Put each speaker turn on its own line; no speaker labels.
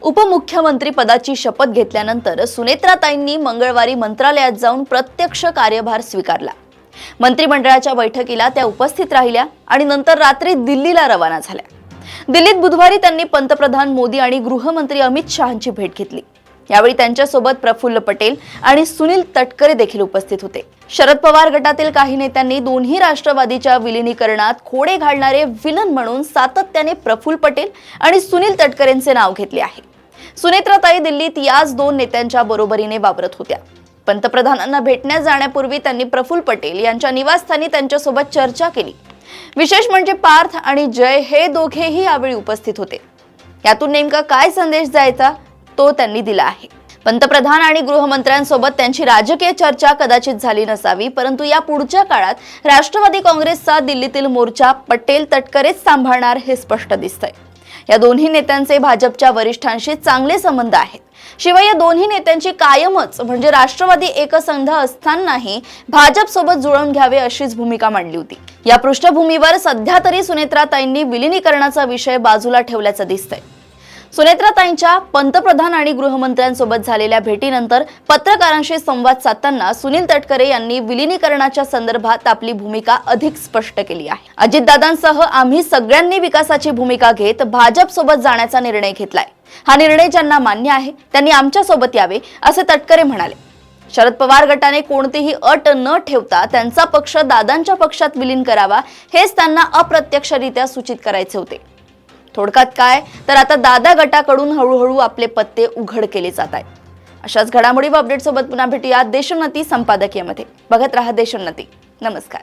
उपमुख्यमंत्री पदाची शपथ घेतल्यानंतर सुनेत्राताईंनी मंगळवारी मंत्रालयात जाऊन प्रत्यक्ष कार्यभार स्वीकारला। मंत्रिमंडळाच्या बैठकीला त्या उपस्थित राहिल्या आणि नंतर रात्री दिल्लीला रवाना झाल्या। दिल्लीत बुधवारी त्यांनी पंतप्रधान मोदी आणि गृहमंत्री अमित शहांची भेट घेतली। यावेळी त्यांच्यासोबत प्रफुल्ल पटेल आणि सुनील तटकरे देखील उपस्थित होते। शरद पवार गटातील काही नेत्यांनी दोन्ही राष्ट्रवादीच्या विलीनीकरणात खोडे घालणारे विलन म्हणून सातत्याने प्रफुल्ल पटेल आणि सुनील तटकरेंचे नाव घेतले आहे। सुनेत्राताई दिल्लीत याच दोन नेत्यांच्या बरोबरीने वावरत होत्या। पंतप्रधानांना भेटण्यास जाण्यापूर्वी त्यांनी प्रफुल्ल पटेल यांच्या निवासस्थानी त्यांच्यासोबत चर्चा केली। विशेष म्हणजे पार्थ आणि जय हे दोघेही यावेळी उपस्थित होते। यातून नेमका काय संदेश जायचा तो त्यांनी दिला आहे। पंतप्रधान आणि गृहमंत्र्यांसोबत त्यांची राजकीय चर्चा कदाचित झाली नसावी, परंतु या पुढच्या काळात राष्ट्रवादी काँग्रेसचा दिल्लीतील मोर्चा पटेल तटकरेच सांभाळणार हे स्पष्ट दिसतंय। या दोन्ही नेत्यांचे भाजपच्या वरिष्ठांशी चांगले संबंध आहेत। शिवाय या दोन्ही नेत्यांची कायमच म्हणजे राष्ट्रवादी एकसंध असतानाही भाजप सोबत जुळवून घ्यावे अशीच भूमिका मांडली होती। या पृष्ठभूमीवर सध्या तरी सुनेत्राताईंनी विलीनीकरणाचा विषय बाजूला ठेवल्याचं दिसतंय। सुनेत्राताईंच्या पंतप्रधान आणि गृहमंत्र्यांसोबत झालेल्या भेटीनंतर पत्रकारांशी संवाद साधताना सुनील तटकरे यांनी विलीनीकरणाच्या संदर्भात आपली भूमिका अधिक स्पष्ट केली आहे। अजितदादांसह आम्ही सगळ्यांनी विकासाची भूमिका घेत भाजप सोबत जाण्याचा निर्णय घेतलाय। हा निर्णय ज्यांना मान्य आहे त्यांनी आमच्या सोबत यावे असे तटकरे म्हणाले। शरद पवार गटाने कोणतीही अट न ठेवता त्यांचा पक्ष दादांच्या पक्षात विलीन करावा हेच त्यांना अप्रत्यक्षरित्या सूचित करायचे होते। थोडक्यात काय तर आता दादा गटाकडून हळूहळू आपले पत्ते उघड केले जात आहेत। अशाच घडामोडी व अपडेट सोबत पुन्हा भेटूया देशोन्नती संपादकीयमध्ये। बघत रहा देशोन्नती। नमस्कार।